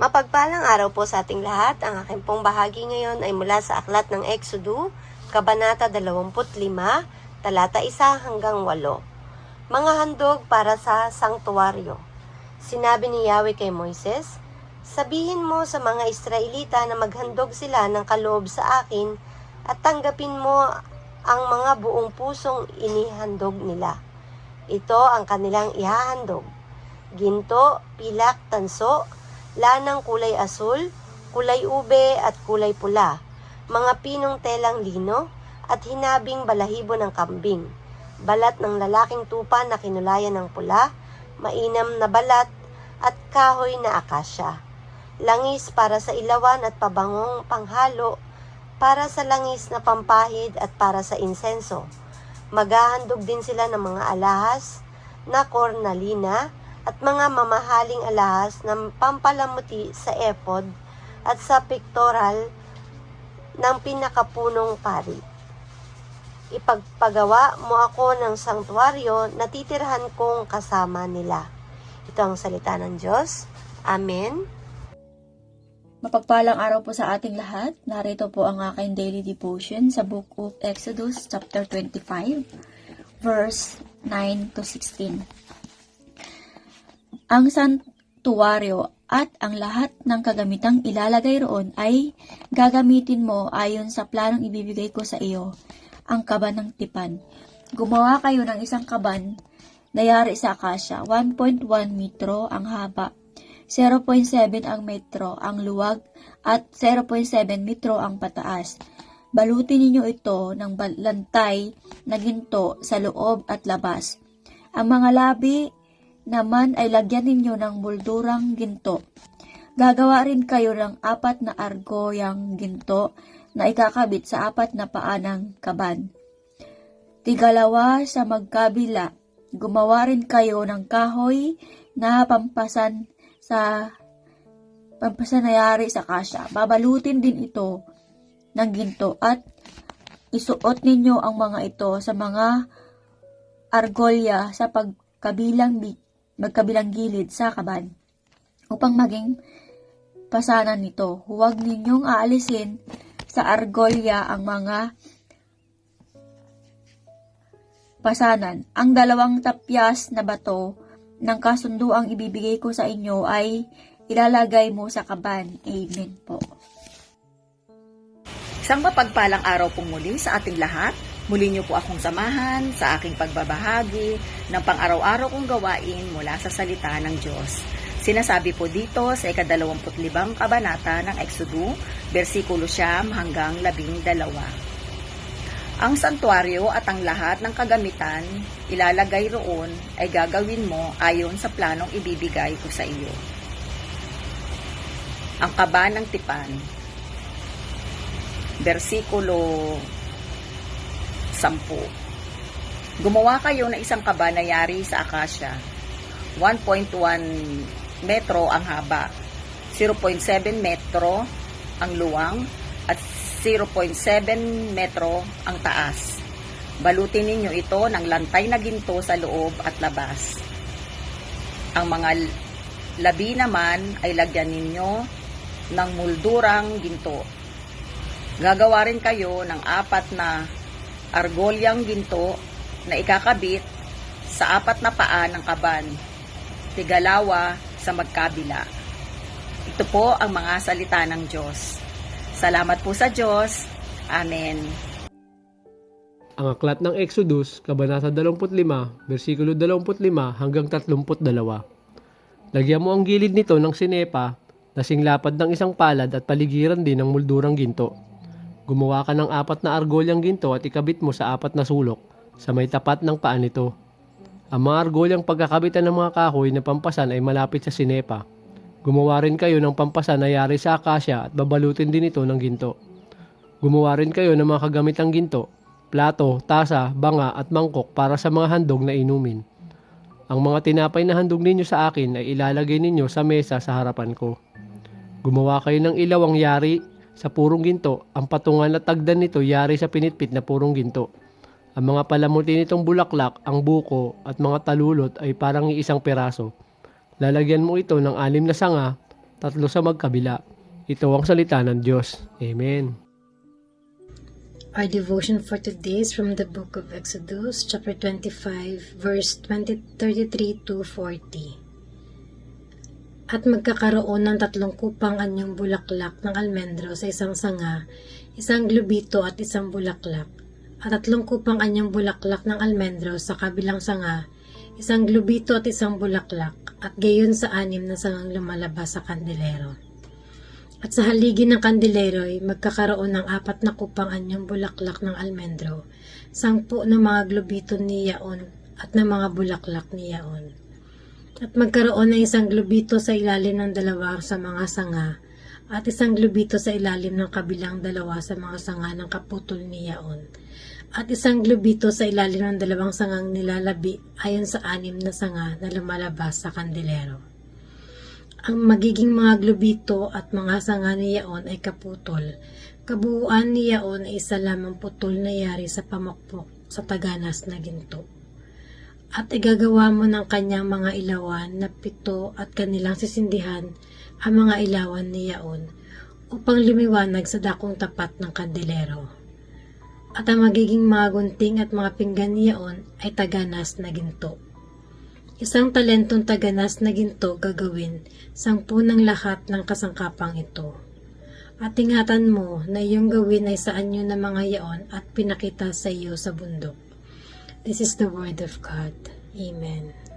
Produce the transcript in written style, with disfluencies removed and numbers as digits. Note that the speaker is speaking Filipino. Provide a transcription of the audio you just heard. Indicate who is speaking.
Speaker 1: Mapagpalang araw po sa ating lahat. Ang aking pong bahagi ngayon ay mula sa aklat ng Exodo, Kabanata 25, talata 1 hanggang 8. Mga handog para sa sangtuwaryo. Sinabi ni Yahweh kay Moises, "Sabihin mo sa mga Israelita na maghandog sila ng kaloob sa akin at tanggapin mo ang mga buong pusong inihandog nila. Ito ang kanilang ihahandog: ginto, pilak, tanso, lanang kulay asul, kulay ube at kulay pula, mga pinong telang lino, at hinabing balahibo ng kambing, balat ng lalaking tupa na kinulayan ng pula, mainam na balat, at kahoy na akasya. Langis para sa ilawan at pabangong panghalo, para sa langis na pampahid at para sa insenso. Maghahandog din sila ng mga alahas na kornalina at mga mamahaling alahas na pampalamuti sa ephod at sa pectoral ng pinakapunong pari. Ipagpagawa mo ako ng sangtuwaryo na titirhan kong kasama nila." Ito ang salita ng Diyos. Amen.
Speaker 2: Mapagpalang araw po sa ating lahat. Narito po ang aking daily devotion sa Book of Exodus chapter 25, verse 9 to 16. Ang santuwaryo at ang lahat ng kagamitang ilalagay roon ay gagamitin mo ayon sa planong ibibigay ko sa iyo, ang kaban ng tipan. Gumawa kayo ng isang kaban na yari sa akasya, 1.1 metro ang haba, 0.7 ang metro ang luwag, at 0.7 metro ang pataas. Balutin ninyo ito ng lantay na ginto sa loob at labas. Ang mga labi naman ay lagyan ninyo ng moldurang ginto. Gagawa rin kayo ng 4 na argoyang ginto na ikakabit sa 4 na paa ng kaban. Tigalawa sa magkabila. Gumawa rin kayo ng kahoy na pampasan na yari sa kasya. Babalutin din ito ng ginto at isuot ninyo ang mga ito sa mga argolya sa magkabilang gilid sa kaban upang maging pasanan nito. Huwag ninyong aalisin sa argolya ang mga pasanan. Ang 2 tapyas na bato ng kasunduang ibibigay ko sa inyo ay ilalagay mo sa kaban. Amen po.
Speaker 3: Isang mapagpalang araw pong muli sa ating lahat. Muli niyo po akong samahan sa aking pagbabahagi ng pang-araw-araw kong gawain mula sa salita ng Diyos. Sinasabi po dito sa ika-25 kabanata ng Exodo, versikulo 9 hanggang 12. Ang santuaryo at ang lahat ng kagamitan ilalagay roon ay gagawin mo ayon sa planong ibibigay ko sa iyo. Ang kaban ng tipan. Versikulo 10. Gumawa kayo ng isang kaban na yari sa akasya. 1.1 metro ang haba, 0.7 metro ang luwang, at 0.7 metro ang taas. Balutin ninyo ito ng lantay na ginto sa loob at labas. Ang mga labi naman ay lagyan ninyo ng moldurang ginto. Gagawa rin kayo ng 4 na argolyang ginto na ikakabit sa 4 na paa ng kaban, tigalawa sa magkabila. Ito po ang mga salita ng Diyos. Salamat po sa Diyos. Amen.
Speaker 4: Ang aklat ng Exodus, Kabanata 25, versikulo 25 hanggang 32. Lagyan mo ang gilid nito ng sinepa na singlapad ng isang palad at paligiran din ng moldurang ginto. Gumawa ka ng 4 na argolyang ginto at ikabit mo sa 4 na sulok sa may tapat ng paa nito. Ang mga argolyang pagkakabitan ng mga kahoy na pampasan ay malapit sa sinepa. Gumawa rin kayo ng pampasan na yari sa akasya at babalutin din ito ng ginto. Gumawa rin kayo ng mga kagamitang ginto, plato, tasa, banga at mangkok para sa mga handog na inumin. Ang mga tinapay na handog ninyo sa akin ay ilalagay ninyo sa mesa sa harapan ko. Gumawa kayo ng ilawang yari sa purong ginto, ang patungan at tagdan nito yari sa pinitpit na purong ginto. Ang mga palamuti nitong bulaklak, ang buko at mga talulot ay parang iisang peraso. Lalagyan mo ito ng 6 na sanga tatlo sa magkabila. Ito ang salita ng Diyos. Amen.
Speaker 5: Our devotion for today is from the book of Exodus, chapter 25, verse 33 to 40. At magkakaroon ng 3 kupang anyong bulaklak ng almendro sa isang sanga, 1 globito at 1 bulaklak. At 3 kupang anyong bulaklak ng almendro sa kabilang sanga, 1 globito at 1 bulaklak, at gayon sa 6 na sangang lumalabas sa kandelero. At sa haligi ng kandelero ay magkakaroon ng 4 na kupang anyong bulaklak ng almendro, 10 na mga globito ni yaon at na mga bulaklak ni yaon. At magkaroon ng 1 globito sa ilalim ng 2 sa mga sanga, at 1 globito sa ilalim ng kabilang 2 sa mga sanga ng kaputol ni yaon, at 1 globito sa ilalim ng 2 sangang nilalabi ayon sa 6 na sanga na lumalabas sa kandelero. Ang magiging mga globito at mga sanga ni yaon ay kaputol. Kabuuan ni yaon ay 1 lamang putol na yari sa pamukpok sa taganas na ginto. At igagawa mo ng kanyang mga ilawan na 7 at kanilang sisindihan ang mga ilawan ni yaon upang lumiwanag sa dakong tapat ng kandelero. At ang magiging mga gunting at mga pinggan ni yaon ay taganas na ginto. 1 talentong taganas na ginto gagawin 10 ng lahat ng kasangkapang ito. At ingatan mo na iyong gawin ay sa anyo ng mga yaon at pinakita sa iyo sa bundok. This is the word of God. Amen.